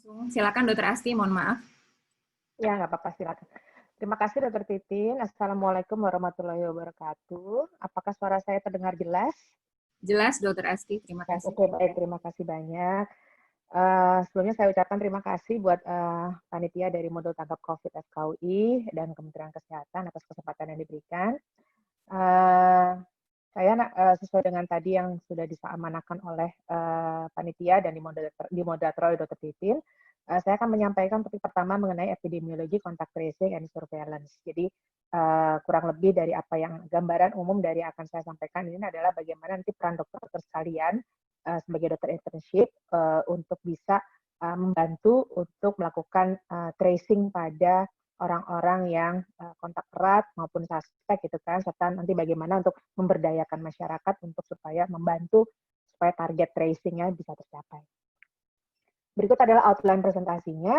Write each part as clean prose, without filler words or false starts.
Silakan Dokter Asti, mohon maaf. Ya, nggak apa-apa, silakan. Terima kasih Dr. Titin. Assalamualaikum warahmatullahi wabarakatuh. Apakah suara saya terdengar jelas? Jelas Dokter Asti, terima Ya, kasih. oke, baik. Terima kasih banyak. Sebelumnya saya ucapkan terima kasih buat panitia dari Modul Tanggap COVID FKUI dan Kementerian Kesehatan atas kesempatan yang diberikan. Saya sesuai dengan tadi yang sudah disampaikan oleh panitia dan dimoderator oleh Dr. Titin, saya akan menyampaikan topik pertama mengenai epidemiologi, contact tracing, and surveillance. Jadi kurang lebih dari apa yang gambaran umum dari akan saya sampaikan ini adalah bagaimana nanti peran dokter sekalian sebagai dokter internship untuk bisa membantu untuk melakukan tracing pada orang-orang yang kontak erat maupun suspek gitu kan, serta nanti bagaimana untuk memberdayakan masyarakat untuk supaya membantu supaya target tracing-nya bisa tercapai. Berikut adalah outline presentasinya.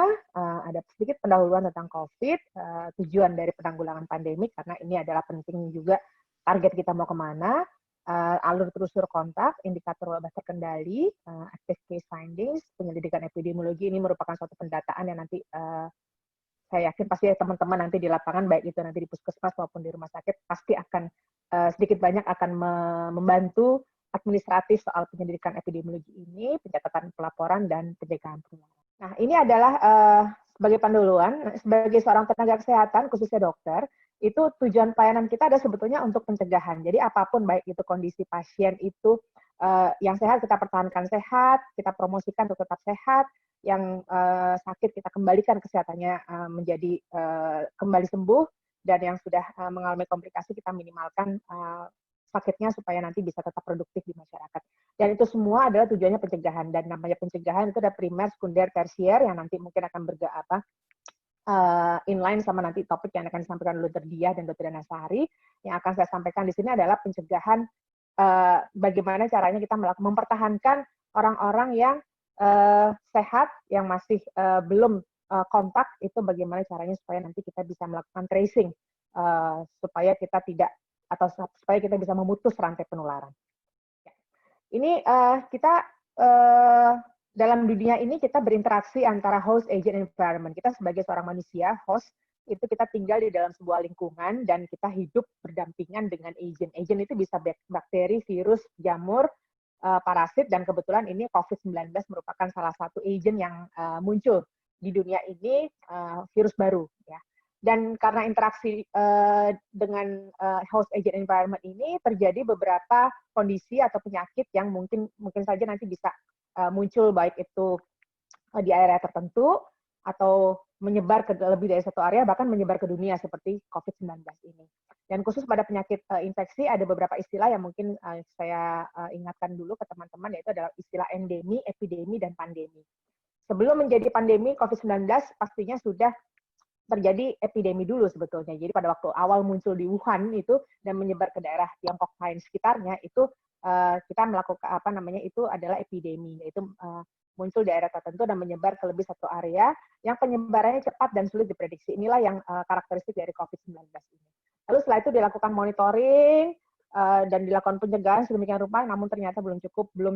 Ada sedikit pendahuluan tentang COVID, tujuan dari penanggulangan pandemi, karena ini adalah penting juga target kita mau kemana, alur telusur kontak, indikator wabah terkendali, active case findings, penyelidikan epidemiologi ini merupakan suatu pendataan yang nanti saya yakin pasti teman-teman nanti di lapangan, baik itu nanti di puskesmas maupun di rumah sakit, pasti akan sedikit banyak akan membantu administratif soal penyelidikan epidemiologi ini, pencatatan pelaporan, dan pencegahan penularan. Nah, ini adalah sebagai pendahuluan, sebagai seorang tenaga kesehatan, khususnya dokter, itu tujuan pelayanan kita ada sebetulnya untuk pencegahan. Jadi apapun, baik itu kondisi pasien itu yang sehat, kita pertahankan sehat, kita promosikan untuk tetap sehat, yang sakit kita kembalikan kesehatannya menjadi kembali sembuh, dan yang sudah mengalami komplikasi kita minimalkan sakitnya supaya nanti bisa tetap produktif di masyarakat. Dan itu semua adalah tujuannya pencegahan, dan namanya pencegahan itu ada primer, sekunder, tersier yang nanti mungkin akan inline sama nanti topik yang akan disampaikan oleh Dr. Diah dan Dr. Dana Sahari. Yang akan saya sampaikan di sini adalah pencegahan, bagaimana caranya kita mempertahankan orang-orang yang sehat, yang masih belum kontak, itu bagaimana caranya supaya nanti kita bisa melakukan tracing, supaya kita tidak, atau supaya kita bisa memutus rantai penularan. Ini kita dalam dunia ini kita berinteraksi antara host, agent, environment. Kita sebagai seorang manusia, host, itu kita tinggal di dalam sebuah lingkungan dan kita hidup berdampingan dengan agent. Agent itu bisa bakteri, virus, jamur, parasit, dan kebetulan ini COVID-19 merupakan salah satu agent yang muncul di dunia ini, virus baru. Ya. Dan karena interaksi dengan host agent environment ini terjadi beberapa kondisi atau penyakit yang mungkin saja nanti bisa muncul, baik itu di area tertentu atau menyebar ke lebih dari satu area, bahkan menyebar ke dunia seperti COVID-19 ini. Dan khusus pada penyakit infeksi ada beberapa istilah yang mungkin saya ingatkan dulu ke teman-teman, yaitu adalah istilah endemi, epidemi, dan pandemi. Sebelum menjadi pandemi COVID-19 pastinya sudah terjadi epidemi dulu sebetulnya. Jadi pada waktu awal muncul di Wuhan itu dan menyebar ke daerah Tiongkok lain sekitarnya, itu kita melakukan itu adalah epidemi, yaitu muncul di daerah tertentu dan menyebar ke lebih satu area yang penyebarannya cepat dan sulit diprediksi. Inilah yang karakteristik dari COVID-19 ini. Lalu setelah itu dilakukan monitoring dan dilakukan pencegahan sedemikian rupa, namun ternyata belum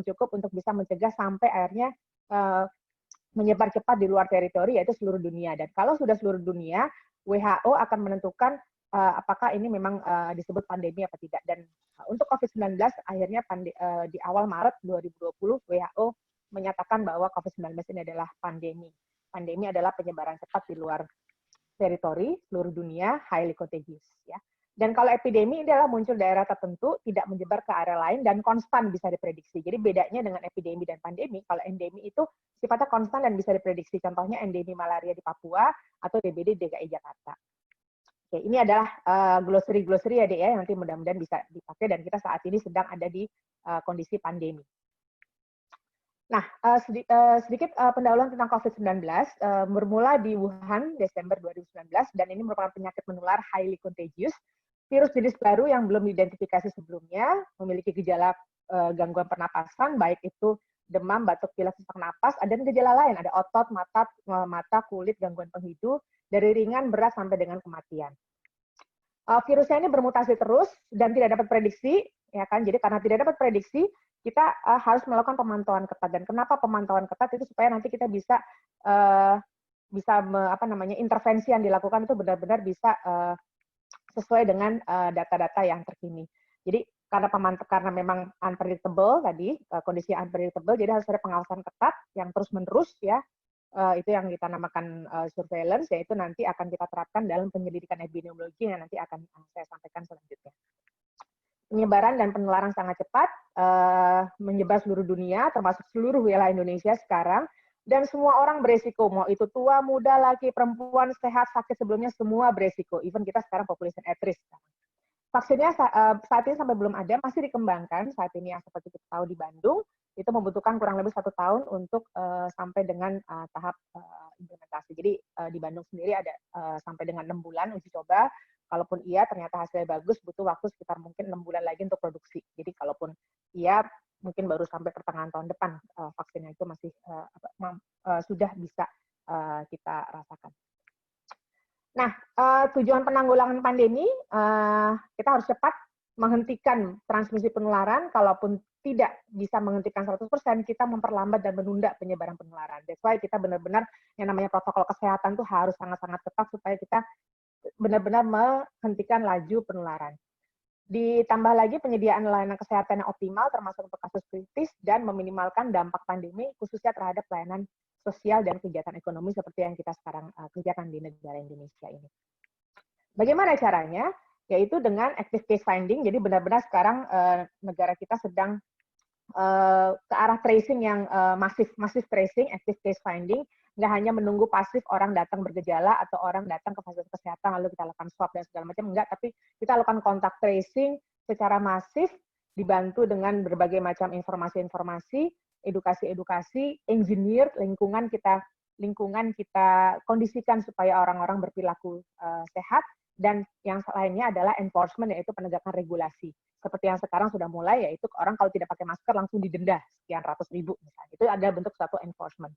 cukup untuk bisa mencegah sampai akhirnya menyebar cepat di luar teritori, yaitu seluruh dunia. Dan kalau sudah seluruh dunia, WHO akan menentukan apakah ini memang disebut pandemi apa tidak. Dan untuk COVID-19 akhirnya di awal Maret 2020 WHO menyatakan bahwa COVID-19 ini adalah pandemi. Pandemi adalah penyebaran cepat di luar teritori seluruh dunia, highly contagious. Ya. Dan kalau epidemi adalah muncul daerah tertentu, tidak menyebar ke area lain, dan konstan bisa diprediksi. Jadi bedanya dengan epidemi dan pandemi, kalau endemi itu sifatnya konstan dan bisa diprediksi. Contohnya endemi malaria di Papua atau DBD di DKI Jakarta. Oke, ini adalah glossary ya, Dek, ya, nanti mudah-mudahan bisa dipakai, dan kita saat ini sedang ada di kondisi pandemi. Nah, sedikit pendahuluan tentang COVID-19, bermula di Wuhan Desember 2019, dan ini merupakan penyakit menular highly contagious. Virus jenis baru yang belum diidentifikasi sebelumnya, memiliki gejala gangguan pernapasan, baik itu demam, batuk pilek, sesak napas, dan gejala lain, ada otot, mata, kulit, gangguan penghidup, dari ringan, berat, sampai dengan kematian. Virusnya ini bermutasi terus dan tidak dapat prediksi, ya kan? Jadi karena tidak dapat prediksi, kita harus melakukan pemantauan ketat. Dan kenapa pemantauan ketat itu supaya nanti kita bisa uh, intervensi yang dilakukan itu benar-benar bisa sesuai dengan data-data yang terkini. Jadi karena memang unpredictable tadi, kondisi unpredictable, jadi harus ada pengawasan ketat yang terus-menerus ya. Itu yang kita namakan surveillance, yaitu nanti akan kita terapkan dalam penyelidikan epidemiologi yang nanti akan saya sampaikan selanjutnya. Penyebaran dan penularan sangat cepat, menyebar seluruh dunia, termasuk seluruh wilayah Indonesia sekarang, dan semua orang beresiko, mau itu tua, muda, laki, perempuan, sehat, sakit sebelumnya, semua beresiko. Even kita sekarang population at risk. Vaksinnya saat ini sampai belum ada, masih dikembangkan. Saat ini yang seperti kita tahu di Bandung, itu membutuhkan kurang lebih 1 tahun untuk sampai dengan tahap implementasi. Jadi di Bandung sendiri ada sampai dengan 6 bulan uji coba. Kalaupun iya ternyata hasilnya bagus, butuh waktu sekitar mungkin 6 bulan lagi untuk produksi. Jadi kalaupun iya, mungkin baru sampai pertengahan tahun depan vaksinnya itu masih sudah bisa kita rasakan. Nah, tujuan penanggulangan pandemi, kita harus cepat menghentikan transmisi penularan. Kalaupun tidak bisa menghentikan 100%, kita memperlambat dan menunda penyebaran penularan. That's why kita benar-benar yang namanya protokol kesehatan tuh harus sangat-sangat ketat supaya kita benar-benar menghentikan laju penularan. Ditambah lagi penyediaan layanan kesehatan yang optimal termasuk untuk kasus kritis dan meminimalkan dampak pandemi khususnya terhadap pelayanan sosial dan kegiatan ekonomi seperti yang kita sekarang kerjakan di negara Indonesia ini. Bagaimana caranya? Yaitu dengan active case finding. Jadi benar-benar sekarang negara kita sedang ke arah tracing yang masif tracing, active case finding, nggak hanya menunggu pasif orang datang bergejala atau orang datang ke fasilitas kesehatan lalu kita lakukan swab dan segala macam, enggak, tapi kita lakukan kontak tracing secara masif, dibantu dengan berbagai macam informasi-informasi, edukasi-edukasi, engineer lingkungan kita kondisikan supaya orang-orang berperilaku sehat, dan yang lainnya adalah enforcement, yaitu penegakan regulasi. Seperti yang sekarang sudah mulai, yaitu orang kalau tidak pakai masker langsung didenda sekian ratus ribu misalnya. Itu ada bentuk satu enforcement.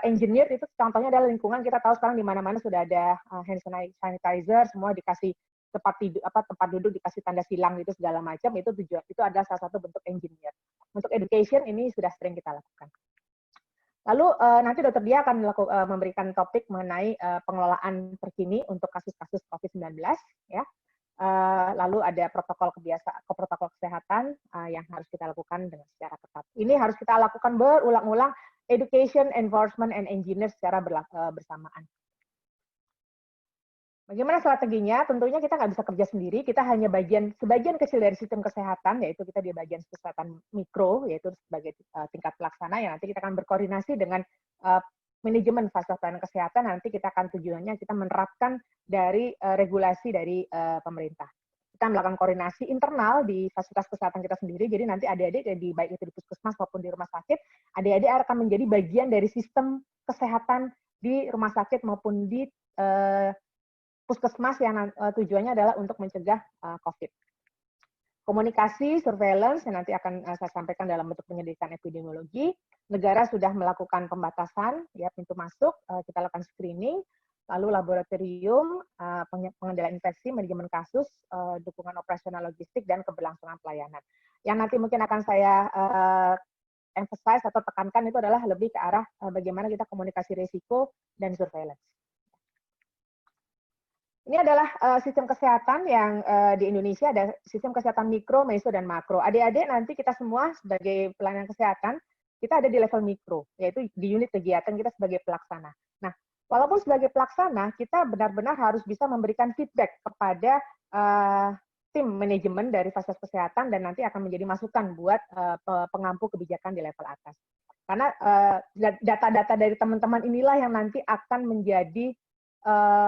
Engineer itu contohnya adalah lingkungan, kita tahu sekarang di mana-mana sudah ada hand sanitizer, semua dikasih tempat duduk dikasih tanda silang itu segala macam, itu tujuan, itu adalah salah satu bentuk engineer. Untuk education ini sudah sering kita lakukan. Lalu nanti Dokter Dia akan memberikan topik mengenai pengelolaan terkini untuk kasus-kasus COVID-19 ya. Lalu ada protokol kesehatan yang harus kita lakukan dengan secara ketat. Ini harus kita lakukan berulang-ulang, education, enforcement, and engineer secara bersamaan. Bagaimana strateginya? Tentunya kita nggak bisa kerja sendiri, kita hanya sebagian kecil dari sistem kesehatan, yaitu kita di bagian kesehatan mikro, yaitu sebagai tingkat pelaksana, yang nanti kita akan berkoordinasi dengan manajemen fasilitas pelayanan kesehatan, nanti kita akan tujuannya kita menerapkan dari regulasi dari pemerintah. Kita melakukan koordinasi internal di fasilitas kesehatan kita sendiri, jadi nanti adik-adik baik itu di puskesmas maupun di rumah sakit, adik-adik akan menjadi bagian dari sistem kesehatan di rumah sakit maupun di puskesmas yang tujuannya adalah untuk mencegah COVID. Komunikasi, surveillance yang nanti akan saya sampaikan dalam bentuk penyelidikan epidemiologi. Negara sudah melakukan pembatasan ya pintu masuk, kita lakukan screening, lalu laboratorium, pengendalian infeksi, manajemen kasus, dukungan operasional logistik dan keberlangsungan pelayanan. Yang nanti mungkin akan saya emphasize atau tekankan itu adalah lebih ke arah bagaimana kita komunikasi risiko dan surveillance. Ini adalah sistem kesehatan yang di Indonesia ada sistem kesehatan mikro, meso, dan makro. Adik-adik nanti kita semua sebagai pelayanan kesehatan, kita ada di level mikro, yaitu di unit kegiatan kita sebagai pelaksana. Nah, walaupun sebagai pelaksana, kita benar-benar harus bisa memberikan feedback kepada tim manajemen dari fasilitas kesehatan dan nanti akan menjadi masukan buat pengampu kebijakan di level atas. Karena data-data dari teman-teman inilah yang nanti akan menjadi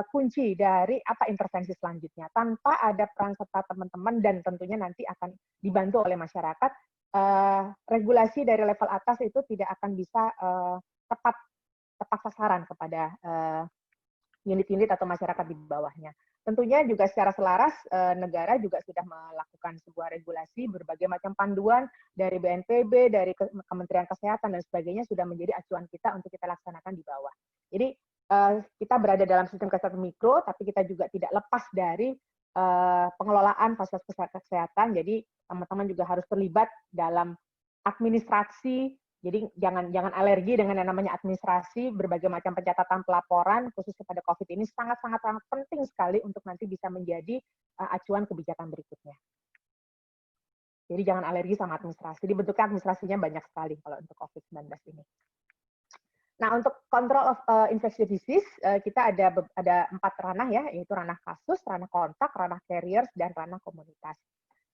kunci dari apa intervensi selanjutnya. Tanpa ada peran serta teman-teman dan tentunya nanti akan dibantu oleh masyarakat, regulasi dari level atas itu tidak akan bisa tepat sasaran kepada unit-unit atau masyarakat di bawahnya. Tentunya juga secara selaras, negara juga sudah melakukan sebuah regulasi, berbagai macam panduan dari BNPB, dari Kementerian Kesehatan, dan sebagainya sudah menjadi acuan kita untuk kita laksanakan di bawah. Jadi, kita berada dalam sistem kesehatan mikro, tapi kita juga tidak lepas dari pengelolaan fasilitas kesehatan. Jadi teman-teman juga harus terlibat dalam administrasi. Jadi jangan alergi dengan yang namanya administrasi, berbagai macam pencatatan pelaporan khususnya pada COVID ini sangat penting sekali untuk nanti bisa menjadi acuan kebijakan berikutnya. Jadi jangan alergi sama administrasi. Dibentukkan administrasinya banyak sekali kalau untuk COVID-19 ini. Nah, untuk control of infectious disease, kita ada 4 ranah ya, yaitu ranah kasus, ranah kontak, ranah carriers, dan ranah komunitas.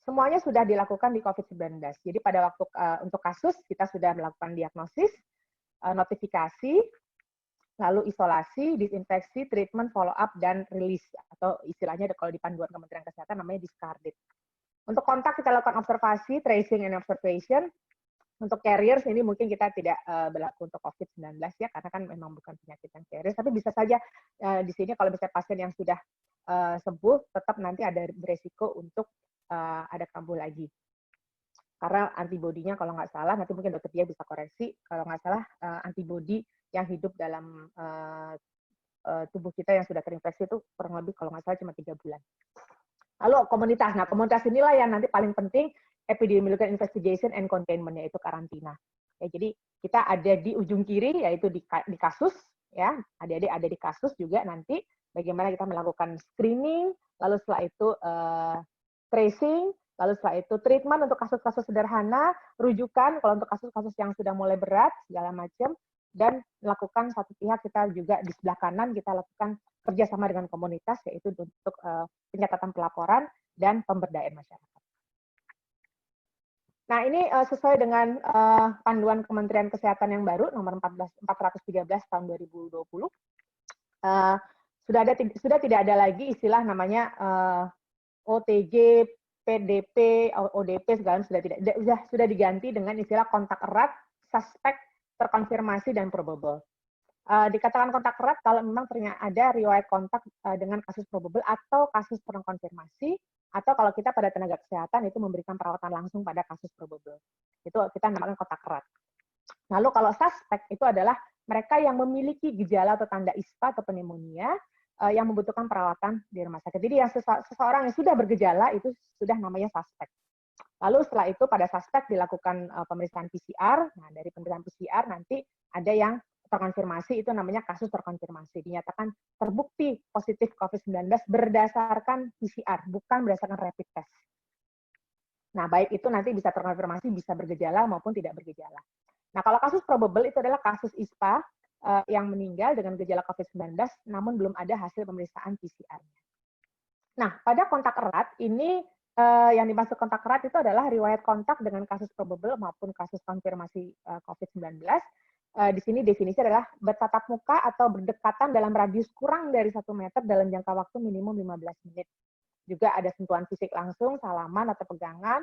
Semuanya sudah dilakukan di COVID-19. Jadi pada waktu untuk kasus, kita sudah melakukan diagnosis, notifikasi, lalu isolasi, disinfeksi, treatment, follow-up, dan release. Atau istilahnya kalau di panduan Kementerian Kesehatan namanya discarded. Untuk kontak kita lakukan observasi, tracing, and observation. Untuk carriers ini mungkin kita tidak berlaku untuk COVID-19 ya, karena kan memang bukan penyakit yang carriers, tapi bisa saja di sini kalau misalnya pasien yang sudah sembuh, tetap nanti ada beresiko untuk ada kambuh lagi. Karena antibodinya kalau nggak salah, nanti mungkin dokter dia bisa koreksi, kalau nggak salah antibodi yang hidup dalam tubuh kita yang sudah terinfeksi itu kurang lebih kalau nggak salah cuma 3 bulan. Lalu komunitas. Nah, komunitas inilah yang nanti paling penting epidemiological investigation and containment, yaitu karantina. Ya, jadi kita ada di ujung kiri, yaitu di kasus, ya, adik-adik ada di kasus juga nanti bagaimana kita melakukan screening, lalu setelah itu tracing, lalu setelah itu treatment untuk kasus-kasus sederhana, rujukan kalau untuk kasus-kasus yang sudah mulai berat, segala macam, dan melakukan satu pihak kita juga di sebelah kanan kita lakukan kerjasama dengan komunitas, yaitu untuk pencatatan pelaporan dan pemberdayaan masyarakat. Nah, ini sesuai dengan panduan Kementerian Kesehatan yang baru, nomor 413 tahun 2020. Sudah tidak ada lagi istilah namanya OTG, PDP, ODP, segala sudah diganti dengan istilah kontak erat, suspek, terkonfirmasi, dan probable. Dikatakan kontak erat kalau memang ternyata ada riwayat kontak dengan kasus probable atau kasus terkonfirmasi, atau kalau kita pada tenaga kesehatan itu memberikan perawatan langsung pada kasus probable. Itu kita namakan kontak erat. Lalu kalau suspek itu adalah mereka yang memiliki gejala atau tanda ISPA atau pneumonia yang membutuhkan perawatan di rumah sakit. Jadi yang seseorang yang sudah bergejala itu sudah namanya suspek. Lalu setelah itu pada suspek dilakukan pemeriksaan PCR. Nah, dari pemeriksaan PCR nanti ada yang terkonfirmasi, itu namanya kasus terkonfirmasi. Dinyatakan terbukti positif COVID-19 berdasarkan PCR, bukan berdasarkan rapid test. Nah, baik itu nanti bisa terkonfirmasi, bisa bergejala maupun tidak bergejala. Nah, kalau kasus probable itu adalah kasus ISPA yang meninggal dengan gejala COVID-19, namun belum ada hasil pemeriksaan PCR-nya. Nah, pada kontak erat ini yang dimaksud kontak erat itu adalah riwayat kontak dengan kasus probable maupun kasus konfirmasi COVID-19. Di sini definisi adalah bertatap muka atau berdekatan dalam radius kurang dari 1 meter dalam jangka waktu minimum 15 menit. Juga ada sentuhan fisik langsung, salaman atau pegangan.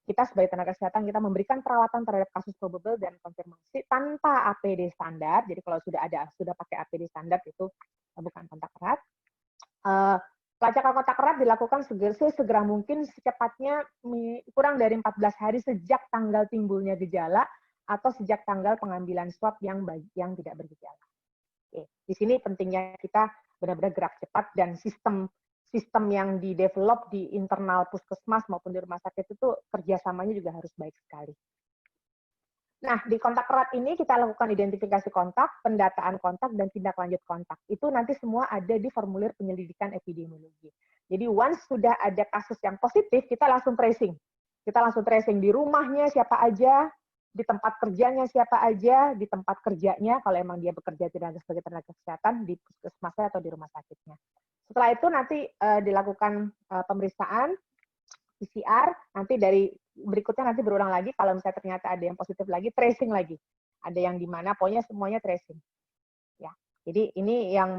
Kita sebagai tenaga kesehatan kita memberikan perawatan terhadap kasus probable dan konfirmasi tanpa APD standar. Jadi kalau sudah pakai APD standar itu bukan kontak erat. Pelacakan kontak erat dilakukan segera mungkin, secepatnya kurang dari 14 hari sejak tanggal timbulnya gejala atau sejak tanggal pengambilan swab yang tidak bergejala. Oke. Di sini pentingnya kita benar-benar gerak cepat dan sistem yang di-develop di internal puskesmas maupun di rumah sakit itu kerjasamanya juga harus baik sekali. Nah, di kontak erat ini kita lakukan identifikasi kontak, pendataan kontak, dan tindak lanjut kontak. Itu nanti semua ada di formulir penyelidikan epidemiologi. Jadi once sudah ada kasus yang positif, kita langsung tracing. Kita langsung tracing di rumahnya siapa aja, di tempat kerjanya siapa aja, di tempat kerjanya, kalau emang dia bekerja sebagai tenaga kesehatan, di puskesmasnya atau di rumah sakitnya. Setelah itu nanti dilakukan pemeriksaan PCR, nanti dari berikutnya nanti berulang lagi, kalau misalnya ternyata ada yang positif lagi, tracing lagi. Ada yang di mana, pokoknya semuanya tracing. Ya, jadi ini yang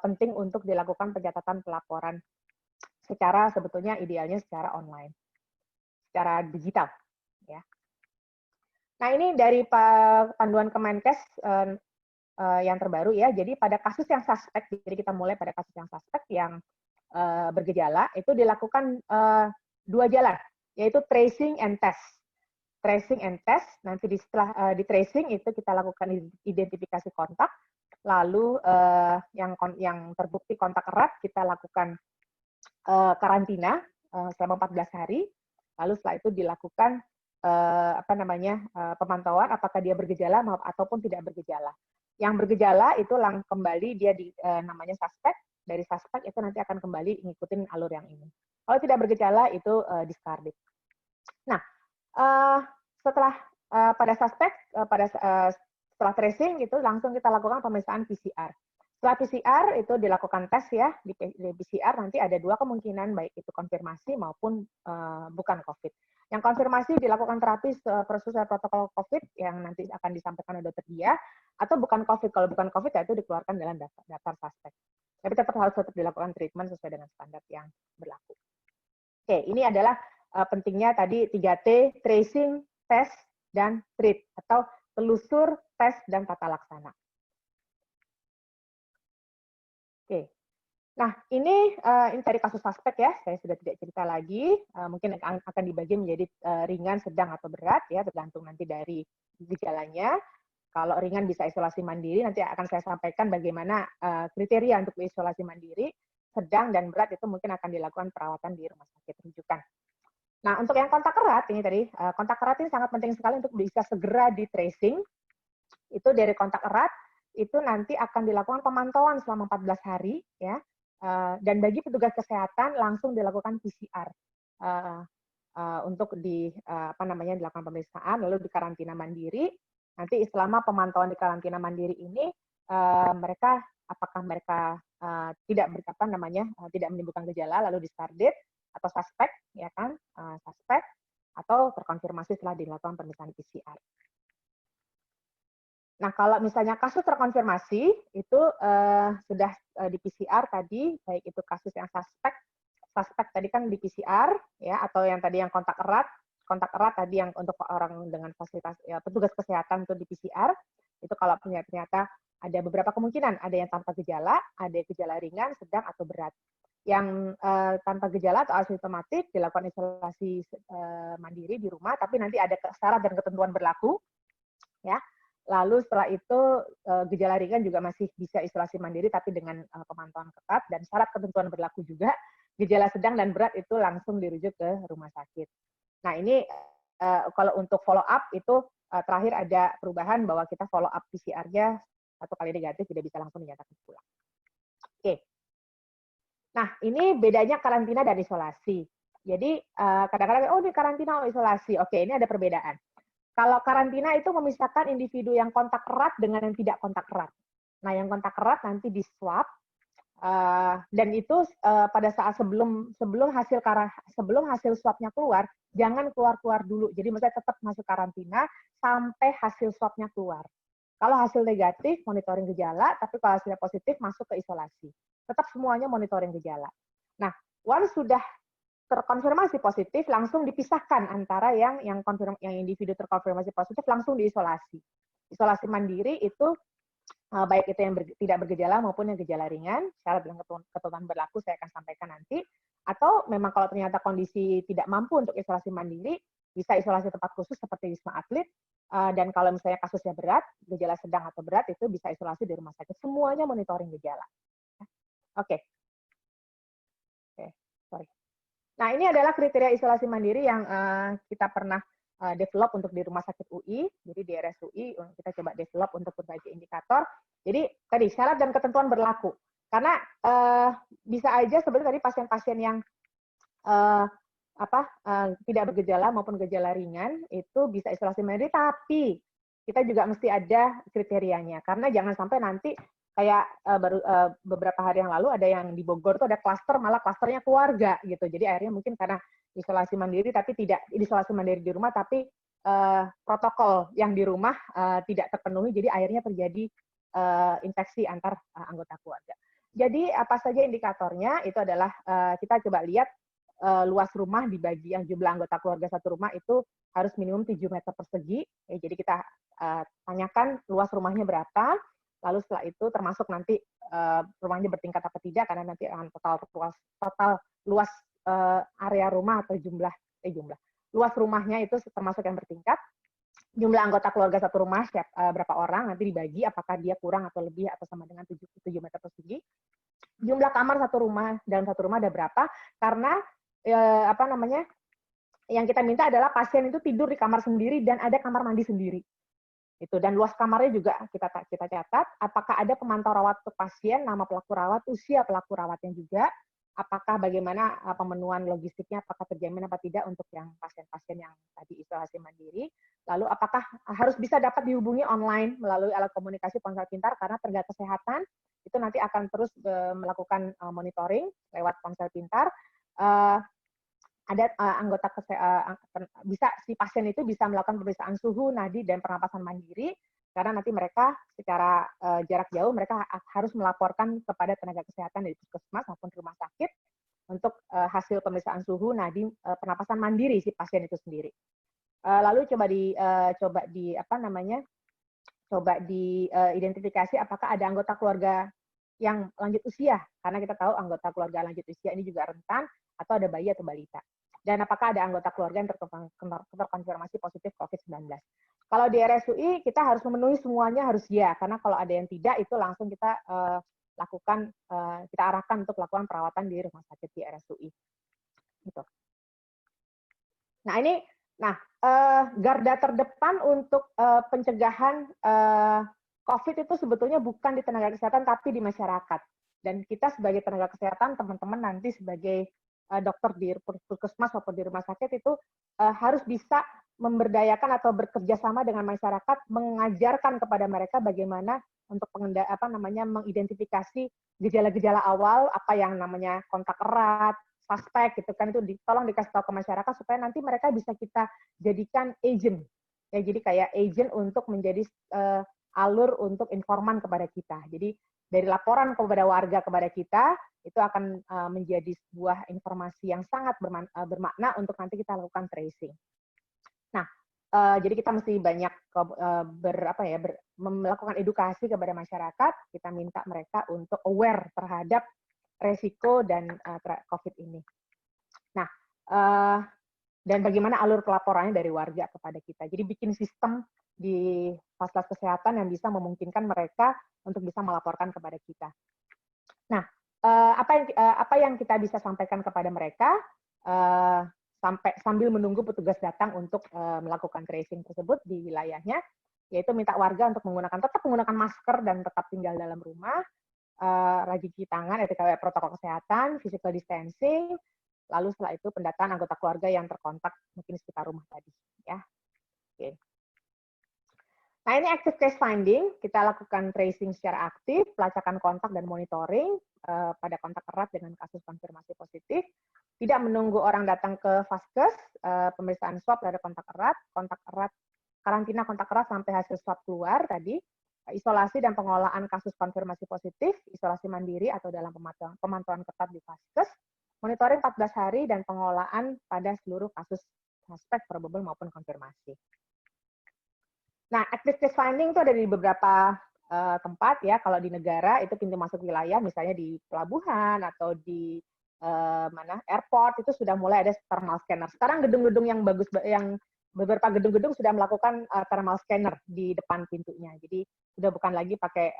penting untuk dilakukan pencatatan pelaporan secara sebetulnya idealnya secara online, secara digital. Ya. Nah, ini dari panduan Kemenkes yang terbaru ya. Jadi pada kasus yang suspek, jadi kita mulai pada kasus yang suspek yang bergejala, itu dilakukan 2 jalan, yaitu tracing and test. Tracing and test, nanti setelah di tracing itu kita lakukan identifikasi kontak, lalu yang terbukti kontak erat kita lakukan karantina selama 14 hari, lalu setelah itu dilakukan pemantauan apakah dia bergejala ataupun tidak bergejala. Yang bergejala itu kembali dia namanya suspek, dari suspek itu nanti akan kembali ngikutin alur yang ini. Kalau tidak bergejala itu discarded. Nah, setelah pada suspek, setelah tracing itu langsung kita lakukan pemeriksaan PCR. Setelah PCR itu dilakukan tes ya, di PCR nanti ada dua kemungkinan, baik itu konfirmasi maupun bukan COVID. Yang konfirmasi dilakukan terapi sesuai protokol COVID yang nanti akan disampaikan oleh dokter dia, atau bukan COVID. Kalau bukan COVID ya itu dikeluarkan dalam daftar suspek. Tapi harus tetap dilakukan treatment sesuai dengan standar yang berlaku. Oke, ini adalah pentingnya tadi 3T, tracing, test, dan treat, atau telusur, tes, dan tata laksana. Oke. Nah, ini tadi kasus suspek ya, saya sudah tidak cerita lagi, mungkin akan dibagi menjadi ringan, sedang, atau berat, ya tergantung nanti dari gejalanya. Kalau ringan bisa isolasi mandiri, nanti akan saya sampaikan bagaimana kriteria untuk isolasi mandiri, sedang dan berat itu mungkin akan dilakukan perawatan di rumah sakit rujukan. Nah, untuk yang kontak erat, ini tadi, kontak erat ini sangat penting sekali untuk bisa segera di tracing. Itu dari kontak erat, itu nanti akan dilakukan pemantauan selama 14 hari, ya. Dan bagi petugas kesehatan langsung dilakukan PCR untuk dilakukan pemeriksaan, lalu di karantina mandiri. Nanti selama pemantauan di karantina mandiri ini, apakah mereka tidak tidak menimbulkan gejala, lalu discarded atau suspek, ya kan, suspek atau terkonfirmasi setelah dilakukan pemeriksaan PCR. Nah, kalau misalnya kasus terkonfirmasi itu sudah di PCR tadi, baik itu kasus yang suspek tadi kan di PCR ya, atau yang tadi yang kontak erat tadi yang untuk orang dengan fasilitas ya, petugas kesehatan itu di PCR, itu kalau ternyata ada beberapa kemungkinan, ada yang tanpa gejala, ada gejala ringan, sedang atau berat. Yang tanpa gejala atau asimptomatik dilakukan isolasi mandiri di rumah, tapi nanti ada syarat dan ketentuan berlaku, ya. Lalu setelah itu gejala ringan juga masih bisa isolasi mandiri tapi dengan pemantauan ketat, dan syarat ketentuan berlaku juga. Gejala sedang dan berat itu langsung dirujuk ke rumah sakit. Nah, ini kalau untuk follow up itu terakhir ada perubahan bahwa kita follow up PCR-nya 1 kali negatif tidak bisa langsung dinyatakan pulang. Oke. Nah, ini bedanya karantina dan isolasi. Jadi kadang-kadang ini karantina atau isolasi. Oke, ini ada perbedaan. Kalau karantina itu memisahkan individu yang kontak erat dengan yang tidak kontak erat. Nah, yang kontak erat nanti di swab, dan itu pada saat sebelum hasil swabnya keluar, jangan keluar dulu. Jadi misalnya tetap masuk karantina sampai hasil swabnya keluar. Kalau hasil negatif, monitoring gejala, tapi kalau hasilnya positif, masuk ke isolasi. Tetap semuanya monitoring gejala. Nah, once sudah terkonfirmasi positif, langsung dipisahkan antara yang individu terkonfirmasi positif langsung diisolasi. Isolasi mandiri itu baik itu yang tidak bergejala maupun yang gejala ringan, syarat dan ketentuan berlaku saya akan sampaikan nanti. Atau memang kalau ternyata kondisi tidak mampu untuk isolasi mandiri, bisa isolasi tempat khusus seperti Wisma Atlet, dan kalau misalnya kasusnya berat, gejala sedang atau berat, itu bisa isolasi di rumah sakit. Semuanya monitoring gejala. Oke. Sorry. Nah, ini adalah kriteria isolasi mandiri yang kita pernah develop untuk di Rumah Sakit UI, jadi di RSUI kita coba develop untuk berbagai indikator. Jadi tadi syarat dan ketentuan berlaku. Karena bisa aja sebenarnya tadi pasien-pasien yang tidak bergejala maupun gejala ringan itu bisa isolasi mandiri, tapi kita juga mesti ada kriterianya. Karena jangan sampai nanti kayak beberapa hari yang lalu ada yang di Bogor tuh ada klaster, malah klasternya keluarga gitu. Jadi akhirnya mungkin karena isolasi mandiri tapi tidak isolasi mandiri di rumah, tapi protokol yang di rumah tidak terpenuhi, jadi akhirnya terjadi infeksi antar anggota keluarga. Jadi apa saja indikatornya itu adalah kita coba lihat luas rumah dibagi yang jumlah anggota keluarga satu rumah itu harus minimum 7 meter persegi. Jadi kita tanyakan luas rumahnya berapa, lalu setelah itu termasuk nanti rumahnya bertingkat apa tidak, karena nanti akan total luas area rumah atau jumlah luas rumahnya itu termasuk yang bertingkat. Jumlah anggota keluarga satu rumah berapa orang nanti dibagi apakah dia kurang atau lebih atau sama dengan 7 meter persegi. Jumlah kamar satu rumah dalam satu rumah ada berapa, karena yang kita minta adalah pasien itu tidur di kamar sendiri dan ada kamar mandi sendiri. Itu, dan luas kamarnya juga kita catat, apakah ada pemantau rawat untuk pasien, nama pelaku rawat, usia pelaku rawatnya juga, apakah bagaimana pemenuhan logistiknya, apakah terjamin apa tidak untuk yang pasien-pasien yang tadi isolasi mandiri, lalu apakah harus bisa dapat dihubungi online melalui alat komunikasi ponsel pintar, karena tenaga kesehatan itu nanti akan terus melakukan monitoring lewat ponsel pintar. Ada anggota bisa si pasien itu bisa melakukan pemeriksaan suhu, nadi, dan pernapasan mandiri, karena nanti mereka secara jarak jauh mereka harus melaporkan kepada tenaga kesehatan dari puskesmas maupun rumah sakit untuk hasil pemeriksaan suhu, nadi, pernapasan mandiri si pasien itu sendiri. Lalu coba diidentifikasi apakah ada anggota keluarga yang lanjut usia, karena kita tahu anggota keluarga lanjut usia ini juga rentan, atau ada bayi atau balita. Dan apakah ada anggota keluarga yang terkonfirmasi positif COVID-19. Kalau di RSUI, kita harus memenuhi semuanya harus ya, karena kalau ada yang tidak, itu langsung kita kita arahkan untuk melakukan perawatan di rumah sakit di RSUI. Gitu. Nah, garda terdepan untuk pencegahan COVID itu sebetulnya bukan di tenaga kesehatan, tapi di masyarakat. Dan kita sebagai tenaga kesehatan, teman-teman nanti sebagai dokter di puskesmas maupun di rumah sakit itu harus bisa memberdayakan atau bekerja sama dengan masyarakat, mengajarkan kepada mereka bagaimana untuk mengidentifikasi gejala-gejala awal, apa yang namanya kontak erat, suspek, gitu kan, itu tolong dikasih tahu ke masyarakat supaya nanti mereka bisa kita jadikan agent. Ya, jadi kayak agent untuk menjadi alur untuk informan kepada kita. Jadi dari laporan kepada warga kepada kita, itu akan menjadi sebuah informasi yang sangat bermakna untuk nanti kita lakukan tracing. Nah, jadi kita mesti banyak melakukan edukasi kepada masyarakat, kita minta mereka untuk aware terhadap resiko dan COVID ini. Nah, dan bagaimana alur pelaporannya dari warga kepada kita. Jadi bikin sistem di fasilitas kesehatan yang bisa memungkinkan mereka untuk bisa melaporkan kepada kita. Nah, apa yang kita bisa sampaikan kepada mereka sambil menunggu petugas datang untuk melakukan tracing tersebut di wilayahnya, yaitu minta warga untuk tetap menggunakan masker dan tetap tinggal dalam rumah, rajin cuci tangan, etika protokol kesehatan, physical distancing, lalu setelah itu pendataan anggota keluarga yang terkontak mungkin sekitar rumah tadi, ya. Oke. Nah, ini active case finding, kita lakukan tracing secara aktif, pelacakan kontak dan monitoring pada kontak erat dengan kasus konfirmasi positif, tidak menunggu orang datang ke vaskes, pemeriksaan swab terhadap kontak erat, karantina kontak erat sampai hasil swab keluar tadi, isolasi dan pengolahan kasus konfirmasi positif, isolasi mandiri atau dalam pemantauan ketat di vaskes, monitoring 14 hari, dan pengolahan pada seluruh kasus suspek, probable maupun konfirmasi. Nah, active case finding itu ada di beberapa tempat ya. Kalau di negara itu pintu masuk wilayah, misalnya di pelabuhan atau di airport, itu sudah mulai ada thermal scanner. Sekarang gedung-gedung yang bagus, yang beberapa gedung-gedung sudah melakukan thermal scanner di depan pintunya. Jadi sudah bukan lagi pakai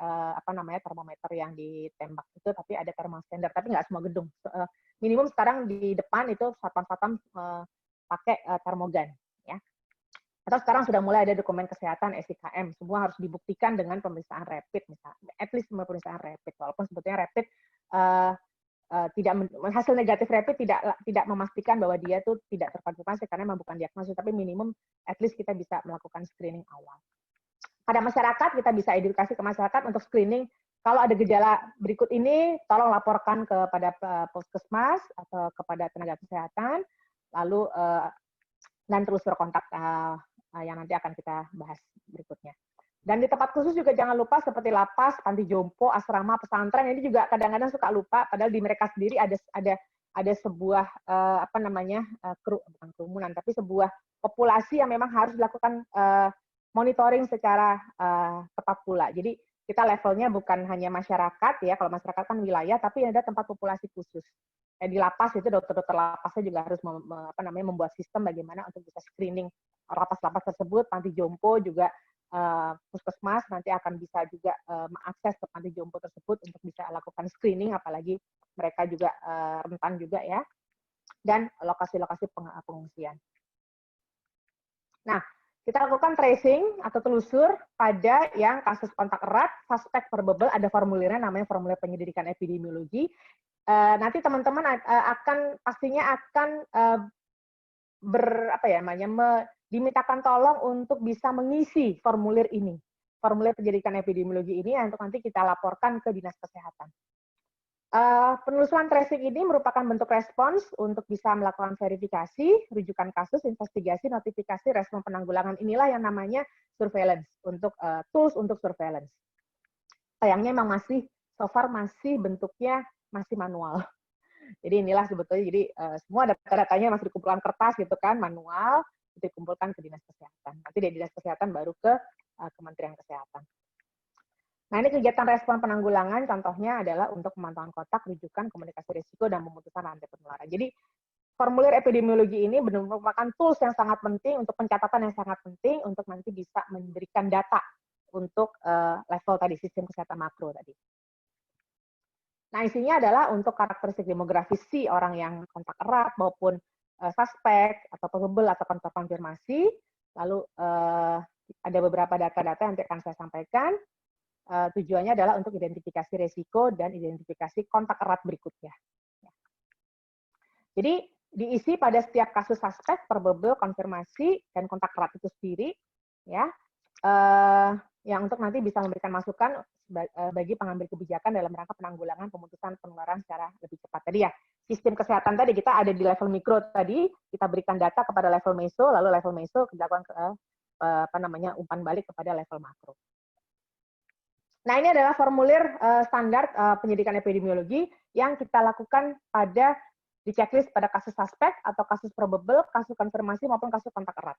termometer yang ditembak itu, tapi ada thermal scanner. Tapi nggak semua gedung. Minimum sekarang di depan itu satpam pakai termogan. Ya. Atau sekarang sudah mulai ada dokumen kesehatan SIKM, semua harus dibuktikan dengan pemeriksaan rapid, misalnya, at least pemeriksaan rapid, walaupun sebetulnya rapid hasil negatif rapid tidak memastikan bahwa dia tuh tidak terkonfirmasi karena memang bukan diagnosis, tapi minimum at least kita bisa melakukan screening awal. Pada masyarakat, kita bisa edukasi ke masyarakat untuk screening. Kalau ada gejala berikut ini, tolong laporkan kepada puskesmas atau kepada tenaga kesehatan, lalu dan terus berkontak yang nanti akan kita bahas berikutnya. Dan di tempat khusus juga jangan lupa seperti lapas, panti jompo, asrama, pesantren, ini juga kadang-kadang suka lupa, padahal di mereka sendiri ada sebuah bukan kerumunan, tapi sebuah populasi yang memang harus dilakukan monitoring secara tepat pula. Jadi kita levelnya bukan hanya masyarakat ya, kalau masyarakat kan wilayah, tapi ada tempat populasi khusus. Di lapas itu dokter-dokter lapasnya juga harus membuat sistem bagaimana untuk bisa screening lapas-lapas tersebut, panti jompo juga puskesmas nanti akan bisa juga mengakses ke panti jompo tersebut untuk bisa lakukan screening, apalagi mereka juga rentan juga ya, dan lokasi-lokasi pengungsian. Nah, kita lakukan tracing atau telusur pada yang kasus kontak erat, suspek probable, ada formulirnya namanya formulir penyelidikan epidemiologi. Nanti teman-teman pastinya akan dimintakan tolong untuk bisa mengisi formulir ini, formulir penyelidikan epidemiologi ini untuk nanti kita laporkan ke Dinas Kesehatan. Penelusuran tracing ini merupakan bentuk respons untuk bisa melakukan verifikasi, rujukan kasus, investigasi, notifikasi, respon penanggulangan. Inilah yang namanya surveillance, untuk tools untuk surveillance. Sayangnya memang so far masih bentuknya masih manual. Jadi inilah sebetulnya, jadi semua data-datanya masih dikumpulkan kertas gitu kan, manual, dikumpulkan ke Dinas Kesehatan. Nanti dari Dinas Kesehatan baru ke Kementerian Kesehatan. Nah, ini kegiatan respon penanggulangan, contohnya adalah untuk pemantauan kontak, rujukan, komunikasi risiko, dan memutuskan rantai penularan. Jadi, formulir epidemiologi ini merupakan tools yang sangat penting, untuk pencatatan yang sangat penting, untuk nanti bisa memberikan data untuk level tadi, sistem kesehatan makro tadi. Nah, isinya adalah untuk karakteristik demografis si orang yang kontak erat, maupun suspek, atau probable, atau konfirmasi. Lalu, ada beberapa data-data yang akan saya sampaikan. Tujuannya adalah untuk identifikasi resiko dan identifikasi kontak erat berikutnya. Jadi diisi pada setiap kasus suspek, probable, konfirmasi, dan kontak erat itu sendiri, ya, yang untuk nanti bisa memberikan masukan bagi pengambil kebijakan dalam rangka penanggulangan pemutusan penularan secara lebih cepat. Tadi ya, sistem kesehatan tadi kita ada di level mikro tadi, kita berikan data kepada level meso, lalu level meso dilakukan umpan balik kepada level makro. Nah, ini adalah formulir standar penyidikan epidemiologi yang kita lakukan di checklist pada kasus suspek atau kasus probable, kasus konfirmasi maupun kasus kontak erat.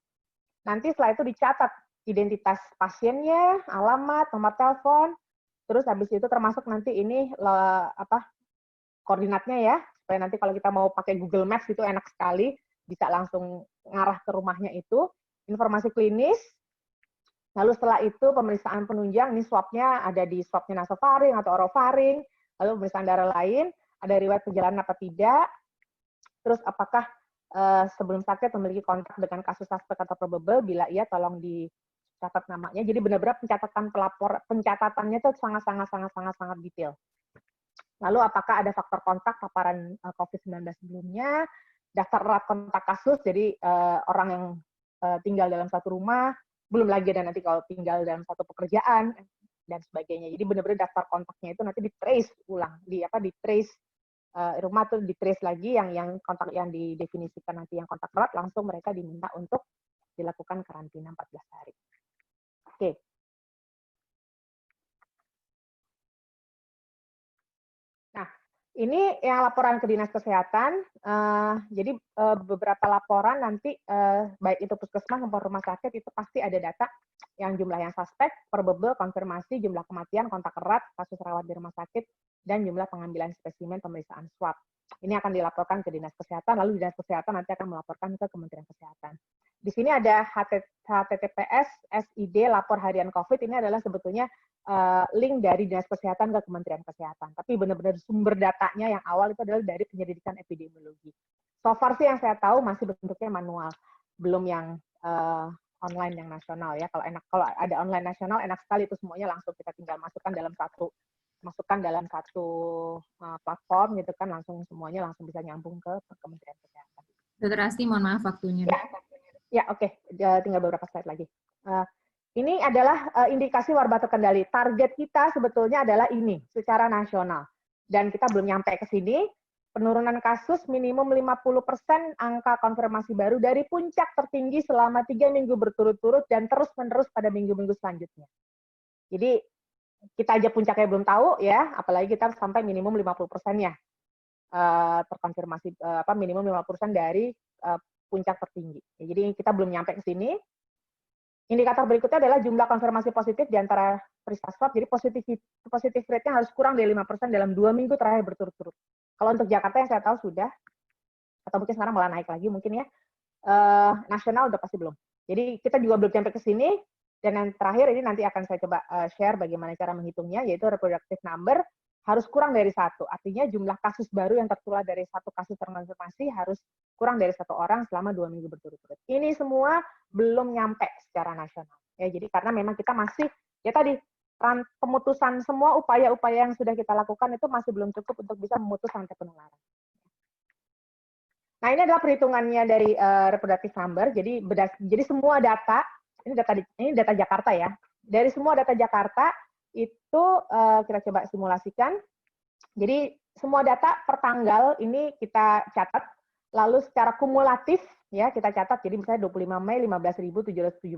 Nanti setelah itu dicatat identitas pasiennya, alamat, nomor telepon, terus habis itu termasuk nanti ini koordinatnya ya, supaya nanti kalau kita mau pakai Google Maps itu enak sekali, bisa langsung ngarah ke rumahnya itu, informasi klinis. Lalu setelah itu pemeriksaan penunjang, ini swabnya ada di swabnya nasofaring atau orofaring, lalu pemeriksaan darah lain, ada riwayat perjalanan apa tidak, terus apakah sebelum sakit memiliki kontak dengan kasus suspek atau probable, bila iya tolong dicatat namanya. Jadi benar-benar pencatatannya itu sangat detail. Lalu apakah ada faktor kontak paparan COVID-19 sebelumnya, daftar erat kontak kasus, jadi orang yang tinggal dalam satu rumah, belum lagi ada nanti kalau tinggal dalam satu pekerjaan dan sebagainya. Jadi benar-benar daftar kontaknya itu nanti di-trace ulang, di-trace rumah tuh di-trace lagi yang kontak yang didefinisikan nanti yang kontak erat, langsung mereka diminta untuk dilakukan karantina 14 hari. Oke. Nah, ini yang laporan ke Dinas Kesehatan. Jadi beberapa laporan nanti baik itu puskesmas maupun rumah sakit itu pasti ada data yang jumlah yang suspek, probable, konfirmasi, jumlah kematian, kontak erat, kasus rawat di rumah sakit, dan jumlah pengambilan spesimen pemeriksaan swab. Ini akan dilaporkan ke Dinas Kesehatan, lalu Dinas Kesehatan nanti akan melaporkan ke Kementerian Kesehatan. Di sini ada https SID lapor harian COVID, ini adalah sebetulnya link dari Dinas Kesehatan ke Kementerian Kesehatan. Tapi benar-benar sumber datanya yang awal itu adalah dari penyelidikan epidemiologi. So far sih yang saya tahu masih bentuknya manual, belum yang online yang nasional ya. Kalau ada online nasional enak sekali, itu semuanya langsung kita tinggal masukkan dalam satu platform gitu kan, langsung semuanya langsung bisa nyambung ke Kementerian Kesehatan. Dr. Asti, mohon maaf waktunya. Ya oke. Tinggal beberapa slide lagi. Ini adalah indikasi wabah terkendali. Target kita sebetulnya adalah ini secara nasional, dan kita belum nyampe ke sini. Penurunan kasus minimum 50%, angka konfirmasi baru dari puncak tertinggi selama 3 minggu berturut-turut dan terus-menerus pada minggu-minggu selanjutnya. Jadi kita aja puncaknya belum tahu ya, apalagi kita sampai minimum 50%-nya terkonfirmasi minimum 50% dari puncak tertinggi. Jadi kita belum nyampe ke sini. Indikator berikutnya adalah jumlah konfirmasi positif di antara periksa swab. Jadi positif rate-nya harus kurang dari 5% dalam 2 minggu terakhir berturut-turut. Kalau untuk Jakarta yang saya tahu sudah, atau mungkin sekarang malah naik lagi mungkin ya, nasional udah pasti belum. Jadi kita juga belum sampai ke sini, dan yang terakhir ini nanti akan saya coba share bagaimana cara menghitungnya, yaitu reproductive number. harus kurang dari satu. Artinya jumlah kasus baru yang tertular dari satu kasus terkonfirmasi harus kurang dari satu orang selama 2 minggu berturut-turut. Ini semua belum nyampe secara nasional. Ya, jadi karena memang kita masih, ya tadi, pemutusan semua upaya-upaya yang sudah kita lakukan itu masih belum cukup untuk bisa memutus rantai penularan. Nah, ini adalah perhitungannya dari reproductive number. Jadi semua data, ini data Jakarta ya. Dari semua data Jakarta itu kita coba simulasikan. Jadi semua data per tanggal ini kita catat, lalu secara kumulatif ya kita catat. Jadi misalnya 25 Mei 15.717,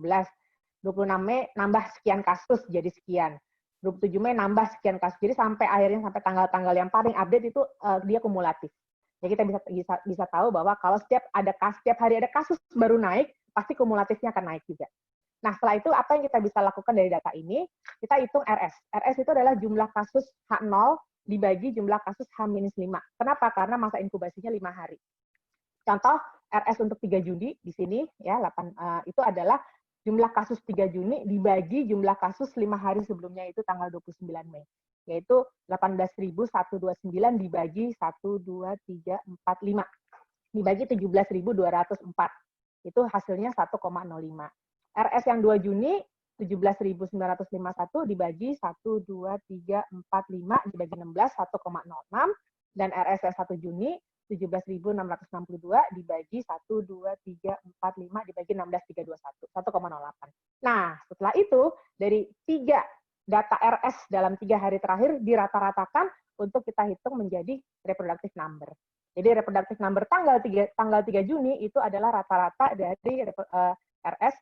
26 Mei nambah sekian kasus jadi sekian, 27 Mei nambah sekian kasus. Jadi sampai akhirnya sampai tanggal-tanggal yang paling update itu dia kumulatif. Jadi kita bisa tahu bahwa kalau setiap hari ada kasus baru naik, pasti kumulatifnya akan naik juga. Nah, setelah itu apa yang kita bisa lakukan dari data ini? Kita hitung RS. RS itu adalah jumlah kasus H0 dibagi jumlah kasus H-5. Kenapa? Karena masa inkubasinya 5 hari. Contoh RS untuk 3 Juni di sini ya, itu adalah jumlah kasus 3 Juni dibagi jumlah kasus 5 hari sebelumnya itu tanggal 29 Mei. Yaitu 18.129 dibagi 1, 2, 3, 4, 5. Dibagi 17.204. Itu hasilnya 1,05. RS yang 2 Juni 17.951 dibagi 1, 2, 3, 4, 5 dibagi 16, 1,06. Dan RS yang 1 Juni 17.662 dibagi 1, 2, 3, 4, 5 dibagi 16, 321, 1,08. Nah, setelah itu dari 3 data RS dalam 3 hari terakhir dirata-ratakan untuk kita hitung menjadi reproductive number. Jadi reproductive number tanggal 3 Juni itu adalah rata-rata dari RS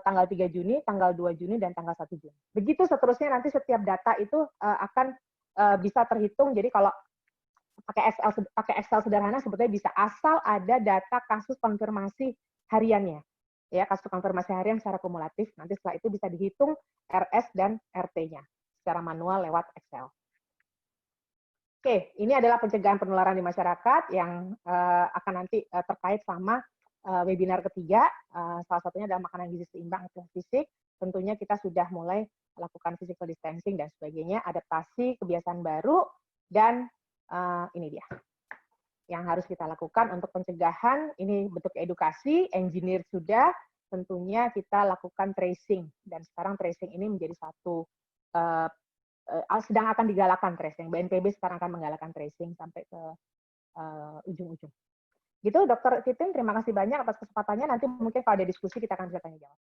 tanggal 3 Juni, tanggal 2 Juni, dan tanggal 1 Juni. Begitu seterusnya nanti setiap data itu akan bisa terhitung. Jadi kalau pakai Excel sederhana sebetulnya bisa, asal ada data kasus konfirmasi hariannya. Ya, kasus konfirmasi harian secara kumulatif, nanti setelah itu bisa dihitung RS dan RT-nya secara manual lewat Excel. Oke, ini adalah pencegahan penularan di masyarakat yang akan nanti terkait sama webinar ketiga. Salah satunya adalah makanan gizi seimbang atau fisik. Tentunya kita sudah mulai melakukan physical distancing dan sebagainya, adaptasi kebiasaan baru, dan ini dia yang harus kita lakukan untuk pencegahan. Ini bentuk edukasi, engineer sudah, tentunya kita lakukan tracing, dan sekarang tracing ini menjadi satu sedang akan digalakkan tracing. BNPB sekarang akan menggalakkan tracing sampai ke ujung-ujung. Gitu, Dokter Titin, terima kasih banyak atas kesempatannya. Nanti mungkin kalau ada diskusi kita akan bisa tanya jawab.